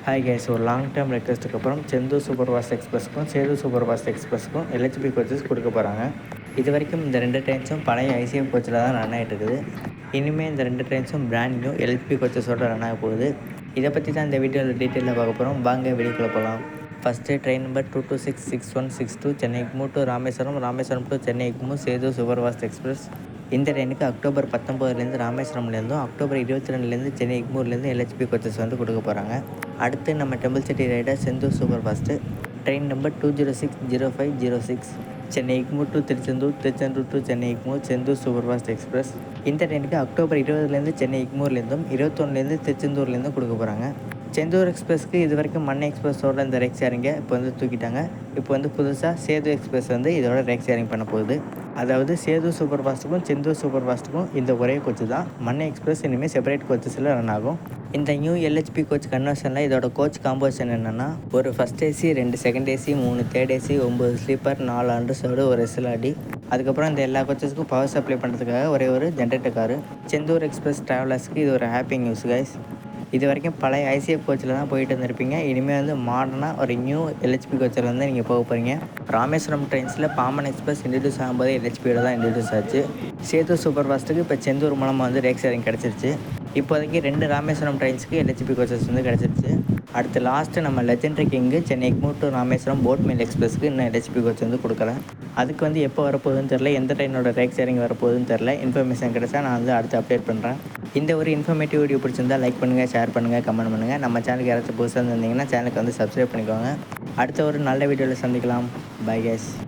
Hi guys, ஒரு long term ரெக்வஸ்ட்டுக்கு அப்புறம் செந்தூர் சூப்பர் ஃபாஸ்ட் எக்ஸ்பிரஸ்க்கும் சேது சூப்பர் ஃபாஸ்ட் எக்ஸ்பிரஸ்க்கும் எல்ஹெச்பி கோச்சஸ் கொடுக்க போகிறாங்க. இது வரைக்கும் இந்த 2 ட்ரெயின்ஸும் பழைய ஐசிஎஃப் கோச்சில் தான் ரன் ஆகிட்டு இருக்குது. இனிமேல் இந்த 2 ட்ரெயின்ஸும் பிராண்ட் நியூ எல்ஹெச்பி கோச்சஸோட ரன் ஆக போகுது. இதை பற்றி தான் இந்த வீடியோவில் டீட்டெயிலாக பார்க்க போகிறோம். வாங்க வீடியோக்குள்ளே போகலாம். First train number 2266162 Chennai Egmore to Rameswaram, Rameswaram to Chennai Egmore Sethu super fast express. இந்த ட்ரெயினுக்கு அக்டோபர் 19 ராமேஸ்வரம்லேருந்தும் அக்டோபர் 22 சென்னை எக்மூர்லேருந்து எல்ஹெச்பி கோச்சஸ் வந்து கொடுக்க போகிறாங்க. அடுத்து நம்ம temple city rider Chendur super fast train number 2060506 Chennai Egmore to Tiruchendur, Tiruchendur to Chennai Egmore Chendur super fast express. இந்த ட்ரெயினுக்கு அக்டோபர் 20 சென்னை எக்மூர்லேருந்தும் 21 திருச்செந்தூர்லேருந்தும் கொடுக்க போகிறாங்க. செந்தூர் எக்ஸ்பிரஸ்க்கு இது வரைக்கும் மண்ணை எக்ஸ்பிரஸோட இந்த ரேக் ஷேரிங்கை இப்போ வந்து தூக்கிட்டாங்க. இப்போ வந்து புதுசாக சேது எக்ஸ்பிரஸ் வந்து இதோட ரேக் ஷேரிங் பண்ண போகுது. அதாவது சேது சூப்பர் ஃபாஸ்ட்டுக்கும் செந்தூர் சூப்பர் ஃபாஸ்ட்டுக்கும் இந்த ஒரே கோச்சு தான். மண்ணை எக்ஸ்பிரஸ் இனிமேல் செப்பரேட் கோச்சஸில் ரன் ஆகும். இந்த நியூ எல்ஹெச்பி கோச் கன்வர்ஷனில் இதோட கோச் காம்போசிஷன் என்னென்னா, ஒரு first AC, 2 second AC, 3 third AC, 9 sleeper, 4 underserved, ஒரு எஸ்எல்ஆர்டி. அதுக்கப்புறம் இந்த எல்லா கோச்சஸுக்கும் பவர் சப்ளை பண்ணுறதுக்காக ஒரே ஒரு ஜென்ரேட்டர் காரு. செந்தூர் எக்ஸ்பிரஸ் ட்ராவலர்ஸ்க்கு இது ஒரு ஹாப்பி நியூஸ் கைஸ். இது வரைக்கும் பழைய ஐசிஎஃப் கோச்சில் தான் போயிட்டு இருந்திருப்பீங்க. இனிமேல் வந்து மாடர்னாக ஒரு நியூ எல்ஹெச்பி கோச்சில் வந்து நீங்கள் போக போகிறீங்க. ராமேஸ்வரம் ட்ரெயின்ஸில் பாம்பன் எக்ஸ்பிரஸ் இன்ட்ரடியூஸ் ஆகும்போது எல்ஹெச்பியோட தான் இன்ட்ரடியூஸ் ஆச்சு. சேது சூப்பர் ஃபாஸ்ட்டுக்கு இப்போ செந்தூர் மூலமாக வந்து ரேக் ஷேரிங் கிடச்சிருச்சு. இப்போதைக்கு 2 ராமேஸ்வரம் ட்ரெயின்ஸுக்கு எல்ஹெச்பி கோச்சஸ் வந்து கிடச்சிருச்சு. அடுத்து லாஸ்ட்டு நம்ம legendary king Chennai Egmore to Rameswaram boat mail எக்ஸ்பிரஸ்க்கு இன்னும் எல்ஹெச்பி கோச் வந்து கொடுக்கல. அதுக்கு வந்து எப்போ வரப்போகுதுன்னு தெரில, எந்த ட்ரெயினோட ரேக் ஷேரிங் வரப்போகுதுன்னு தெரில. இன்ஃபர்மேஷன் கிடைச்சா நான் வந்து அடுத்து அப்டேட் பண்ணுறேன். இந்த ஒரு இன்ஃபர்மேட்டிவ் வீடியோ பிடிச்சிருந்தால் லைக் பண்ணுங்கள், ஷேர் பண்ணுங்கள், கமெண்ட் பண்ணுங்கள். நம்ம சேனலுக்கு யாராச்சும் புதுசாக இருந்தீங்கன்னா சேனலுக்கு வந்து சப்ஸ்கிரைப் பண்ணிக்கோங்க. அடுத்த ஒரு நல்ல வீடியோவில் சந்திக்கலாம். Bye guys.